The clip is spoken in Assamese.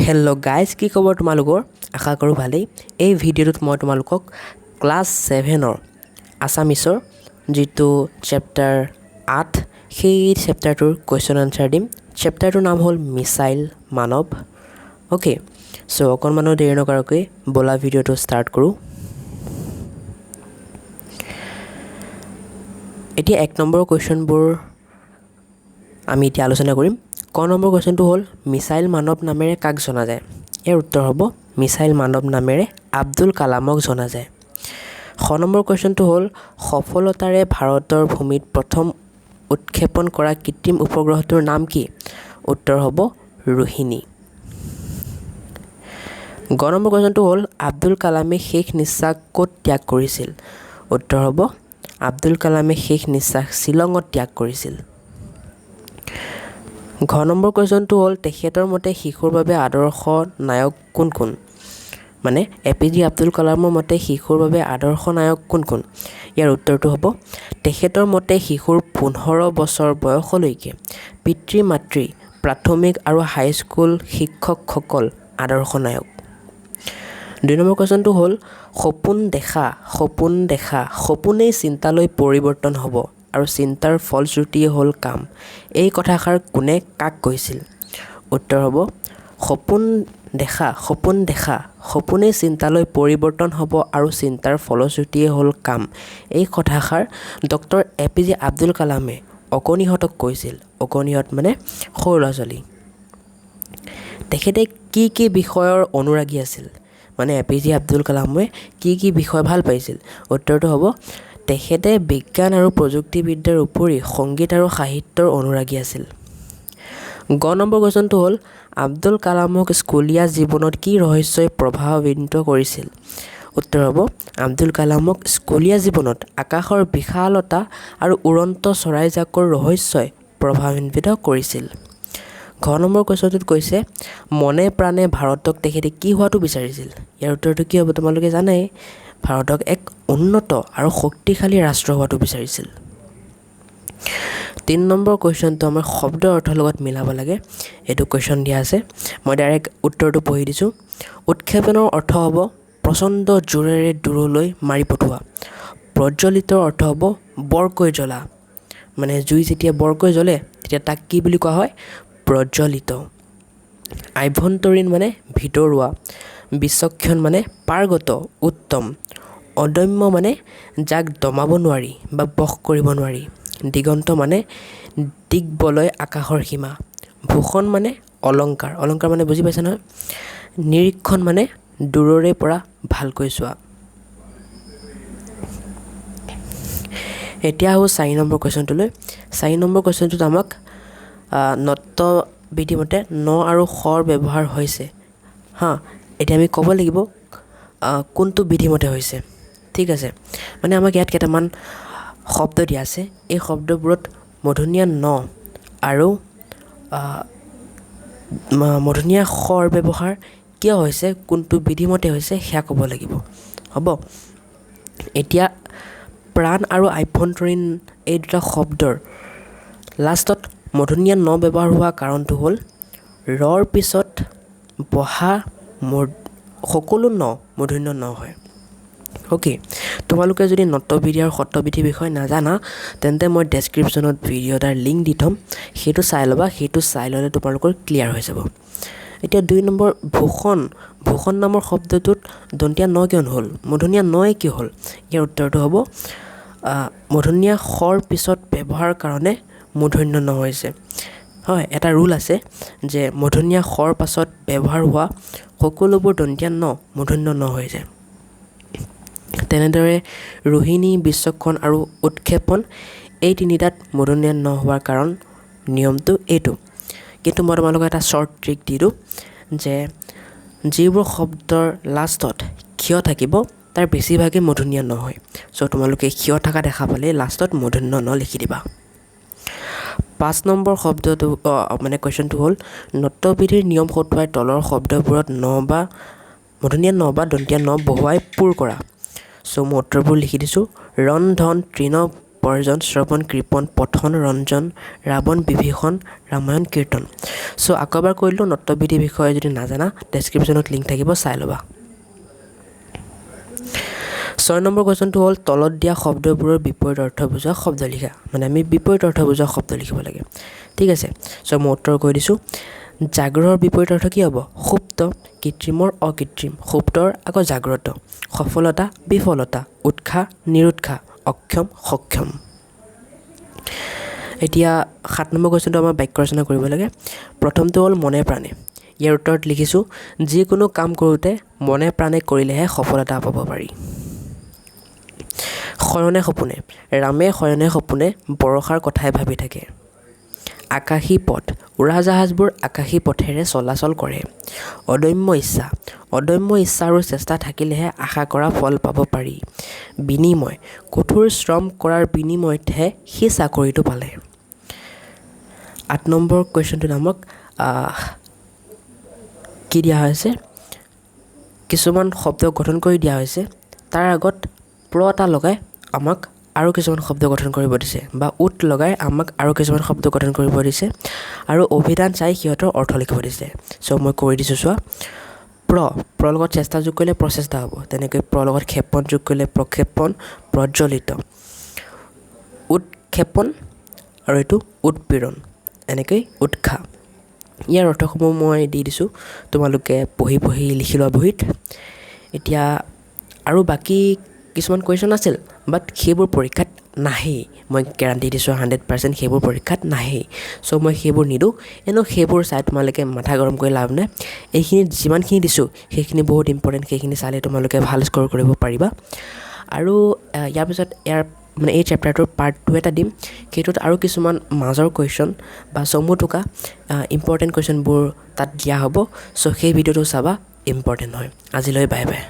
হেল্ল' গাইজ, কি খবৰ তোমালোকৰ? আশা কৰোঁ ভালেই। এই ভিডিঅ'টোত মই তোমালোকক ক্লাছ 7ৰ আছামিছৰ যিটো চেপ্টাৰ 8 সেই চেপ্টাৰটোৰ কুৱেশ্যন আনচাৰ দিম। চেপ্টাৰটোৰ নাম হ'ল মিছাইল মানৱ। অ'কে, চ' অকণমানো দেৰি নকৰাকৈ ব'লা ভিডিঅ'টো ষ্টাৰ্ট কৰোঁ। এতিয়া 1 নম্বৰ কুৱেশ্যনবোৰ আমি এতিয়া আলোচনা কৰিম। ক নম্বৰ কুৱেশ্যনটো হ'ল মিছাইল মানৱ নামেৰে কাক জনা যায়? ইয়াৰ উত্তৰ হ'ব মিছাইল মানৱ নামেৰে আব্দুল কালামক জনা যায়। খ নম্বৰ কুৱেশ্যনটো হ'ল সফলতাৰে ভাৰতৰ ভূমিত প্ৰথম উৎক্ষেপণ কৰা কৃত্ৰিম উপগ্ৰহটোৰ নাম কি? উত্তৰ হ'ব ৰোহিণী। গ নম্বৰ কুৱেশ্যনটো হ'ল আব্দুল কালামে শেষ নিশ্বাস ক'ত ত্যাগ কৰিছিল? উত্তৰ হ'ব আব্দুল কালামে শেষ নিশ্বাস শ্বিলঙত ত্যাগ কৰিছিল। ঘ নম্বৰ কুৱেশ্যনটো হ'ল তেখেতৰ মতে শিশুৰ বাবে আদৰ্শ নায়ক কোন কোন? মানে APJ আব্দুল কালামৰ মতে শিশুৰ বাবে আদৰ্শ নায়ক কোন কোন? ইয়াৰ উত্তৰটো হ'ব তেখেতৰ মতে শিশুৰ 15 বছৰ বয়সলৈকে পিতৃ মাতৃ প্ৰাথমিক আৰু হাইস্কুল শিক্ষকসকল আদৰ্শ নায়ক। 2 নম্বৰ কুৱেশ্যনটো হ'ল সপোন দেখা সপোনেই চিন্তালৈ পৰিৱৰ্তন হ'ব আৰু চিন্তাৰ ফলশ্ৰুতিয়ে হ'ল কাম। এই কথাষাৰ কোনে কাক কৈছিল? উত্তৰ হ'ব সপোন দেখা সপোনেই চিন্তালৈ পৰিৱৰ্তন হ'ব আৰু চিন্তাৰ ফলশ্ৰুতিয়ে হ'ল কাম। এই কথাষাৰ ডক্টৰ APJ আব্দুল কালামে অকণিহঁতক কৈছিল। অকণিহঁত মানে সৰু ল'ৰা ছোৱালী। তেখেতে কি বিষয়ৰ অনুৰাগী আছিল? মানে APJ আব্দুল কালামে কি বিষয় ভাল পাইছিল? উত্তৰটো হ'ব তেখেতে বিজ্ঞান আৰু প্ৰযুক্তিবিদ্যাৰ উপৰি সংগীত আৰু সাহিত্যৰ অনুৰাগী আছিল। গ নম্বৰ কুৱেশ্যনটো হ'ল আব্দুল কালামক স্কুলীয়া জীৱনত কি ৰহস্যই প্ৰভাৱান্বিত কৰিছিল? উত্তৰ হ'ব আব্দুল কালামক স্কুলীয়া জীৱনত আকাশৰ বিশালতা আৰু উৰন্ত চৰাইজাকৰ ৰহস্যই প্ৰভাৱান্বিত কৰিছিল। ঘ নম্বৰ কুৱেশ্যনটোত কৈছে মনে প্ৰাণে ভাৰতক তেখেতে কি হোৱাটো বিচাৰিছিল? ইয়াৰ উত্তৰটো কি হ'ব? তোমালোকে জানাই, ভাৰতক এক উন্নত আৰু শক্তিশালী ৰাষ্ট্ৰ হোৱাটো বিচাৰিছিল। 3 নম্বৰ কুৱেশ্যনটো আমাৰ শব্দৰ অৰ্থৰ লগত মিলাব লাগে। এইটো কুৱেশ্যন দিয়া আছে, মই ডাইৰেক্ট উত্তৰটো পঢ়ি দিছোঁ। উৎক্ষেপণৰ অৰ্থ হ'ব প্ৰচণ্ড জোৰেৰে দূৰলৈ মাৰি পঠোৱা। প্ৰজ্বলিতৰ অৰ্থ হ'ব বৰকৈ জ্বলা। মানে জুই যেতিয়া বৰকৈ জ্বলে তেতিয়া তাক কি বুলি কোৱা হয়? প্ৰজ্বলিত। আভ্যন্তৰীণ মানে ভিতৰুৱা। বিচক্ষণ মানে পাৰ্গত, উত্তম। অদম্য মানে যাক দমাব নোৱাৰি বা বশ কৰিব নোৱাৰি। দিগন্ত মানে দিগবলয়, আকাশৰ সীমা। ভূষণ মানে অলংকাৰ মানে বুজি পাইছা নহয়? নিৰীক্ষণ মানে দূৰৰে পৰা ভালকৈ চোৱা। এতিয়া আহোঁ 4 নম্বৰ কুৱেশ্যনটোলৈ। 4 নম্বৰ কুৱেশ্যনটোত আমাক নত্ব বিধিমতে ন আৰু শৰ ব্যৱহাৰ হৈছে। এতিয়া আমি ক'ব লাগিব কোনটো বিধিমতে হৈছে। ঠিক আছে, মানে আমাক ইয়াত কেইটামান শব্দ দিয়া আছে। এই শব্দবোৰত মূৰ্ধন্য ন আৰু মূৰ্ধন্য শৰ ব্যৱহাৰ কিয় হৈছে, কোনটো বিধিমতে হৈছে সেয়া ক'ব লাগিব। হ'ব, এতিয়া প্ৰাণ আৰু আভ্যন্তৰীণ এই দুটা শব্দৰ লাষ্টত মূৰ্ধন্য ন ব্যৱহাৰ হোৱা কাৰণটো হ'ল ৰৰ পিছত বহা সকলো ন মূৰ্ধন্য ন হয়। অ'কে, তোমালোকে যদি নত্যবিধি আৰু সত্যবিধিৰ বিষয়ে নাজানা তেন্তে মই ডেছক্ৰিপশ্যনত ভিডিঅ' এটাৰ লিংক দি থ'ম, সেইটো চাই ল'বা। সেইটো চাই ল'লে তোমালোকৰ ক্লিয়াৰ হৈ যাব। এতিয়া 2 নম্বৰ ভূষণ নামৰ শব্দটোত দন্তীয়া ন কিয় হ'ল? মূৰ্ধন্য নয়ে কিয় হ'ল? ইয়াৰ উত্তৰটো হ'ব মূৰ্ধন্য শৰ পিছত ব্যৱহাৰ কাৰণে মূৰ্ধন্য ন হৈছে। হয়, এটা ৰুল আছে যে মূৰ্ধন্য শৰ পাছত ব্যৱহাৰ হোৱা সকলোবোৰ দন্তীয়া ন মূৰ্ধন্য ন হৈ যায়। তেনেদৰে ৰোহিণী, বিচক্ষণ আৰু উৎক্ষেপণ এই তিনিটাত মূৰ্ধন্য ন হোৱাৰ কাৰণ নিয়মটো এইটো। কিন্তু মই তোমালোকক এটা শ্বৰ্ট ট্ৰিক দি দিওঁ যে যিবোৰ শব্দৰ লাষ্টত ক্ষয় থাকিব তাৰ বেছিভাগেই মূৰ্ধন্য ন হয়। চ' তোমালোকে ক্ষয় থকা দেখা পালে লাষ্টত মূৰ্ধন্য ন লিখি দিবা। 5 নম্বৰ শব্দটো মানে কুৱেশ্যনটো হ'ল নত্যবিধিৰ নিয়ম সতুৱাই তলৰ শব্দবোৰত মূৰ্ধন্য ন বা দন্তীয়া ন বহুৱাই পূৰ কৰা। চ' মই উত্তৰবোৰ লিখি দিছোঁ। ৰন্ধন, তৃণ বৰ্জন শ্ৰৱণ কৃপণ পঠন ৰঞ্জন ৰাৱণ বিভীষণ ৰামায়ণ কীৰ্তন সো আকৌ এবাৰ কৈ দিলোঁ নট্যবিধিৰ বিষয়ে যদি নাজানা ডেছক্ৰিপশ্যনত লিংক থাকিব চাই ল'বা 6 নম্বৰ কোৱেশ্চনটো হ'ল তলত দিয়া শব্দবোৰৰ বিপৰীত অৰ্থ বুজোৱা শব্দ লিখা মানে আমি বিপৰীত অৰ্থ বুজোৱা শব্দ লিখিব লাগে ঠিক আছে সো মই উত্তৰ কৈ দিছোঁ জাগ্ৰহৰ বিপৰীত অৰ্থ কি হ'ব সুপ্ত কৃত্ৰিমৰ অকৃত্ৰিম সুপ্তৰ আকৌ জাগ্ৰত সফলতা বিফলতা উৎসাহ নিৰুৎসাহ অক্ষম সক্ষম এতিয়া 7 নম্বৰ কোৱেশ্চনটো আমাৰ বাক্য ৰচনা কৰিব লাগে প্ৰথমটো হ'ল মনে প্ৰাণে ইয়াৰ উত্তৰত লিখিছোঁ যিকোনো কাম কৰোঁতে মনে প্ৰাণে কৰিলেহে সফলতা পাব পাৰি শয়নে সপোনে ৰামে শয়নে সপোনে বৰষাৰ কথাই ভাবি থাকে আকাশী পথ উৰাজাহাজবোৰ আকাশী পথেৰে চলাচল কৰে অদম্য ইচ্ছা আৰু চেষ্টা থাকিলেহে আশা কৰা ফল পাব পাৰি বিনিময় কঠোৰ শ্ৰম কৰাৰ বিনিময়তহে সি চাকৰিটো পালে 8 নম্বৰ কুৱেশ্যনটো নামক কি দিয়া হৈছে কিছুমান শব্দ গঠন কৰি দিয়া হৈছে তাৰ আগত প্ৰ এটা লগাই আমাক আৰু কিছুমান শব্দ গঠন কৰিব দিছে বা উট লগাই আমাক আৰু কিছুমান শব্দ গঠন কৰিব দিছে আৰু অভিধান চাই সিহঁতৰ অৰ্থ লিখিব দিছে সো মই কৰি দিছোঁ চোৱা প্ৰ লগত চেষ্টা যোগ কৰিলে প্ৰচেষ্টা হ'ব তেনেকৈ প্ৰ লগত ক্ষেপণ যোগ কৰিলে প্ৰক্ষেপণ প্ৰজ্বলিত উৎক্ষেপণ আৰু এইটো উৎপীড়ন এনেকৈ উৎসাহ ইয়াৰ অৰ্থসমূহ মই দি দিছোঁ তোমালোকে পঢ়ি লিখি লোৱা বহীত এতিয়া আৰু বাকী কিছুমান কুৱেশ্যন আছিল বাট সেইবোৰ পৰীক্ষাত নাহেই মই গেৰাণ্টি দিছোঁ 100% সেইবোৰ পৰীক্ষাত নাহেই সো মই সেইবোৰ নিদিওঁ এনেও সেইবোৰ চাই তোমালোকে মাথা গৰম কৰি লাভ নাই এইখিনিত যিমানখিনি দিছোঁ সেইখিনি বহুত ইম্পৰ্টেণ্ট সেইখিনি চালে তোমালোকে ভাল স্ক'ৰ কৰিব পাৰিবা আৰু ইয়াৰ পিছত মানে এই চেপ্টাৰটোৰ পাৰ্ট 2 এটা দিম সেইটোত আৰু কিছুমান মাজৰ কুৱেশ্যন বা চমু টোকা ইম্পৰ্টেণ্ট কুৱেশ্যনবোৰ তাত দিয়া হ'ব সো সেই ভিডিঅ'টো চাবা ইম্পৰ্টেণ্ট হয় আজিলৈ বাই বাই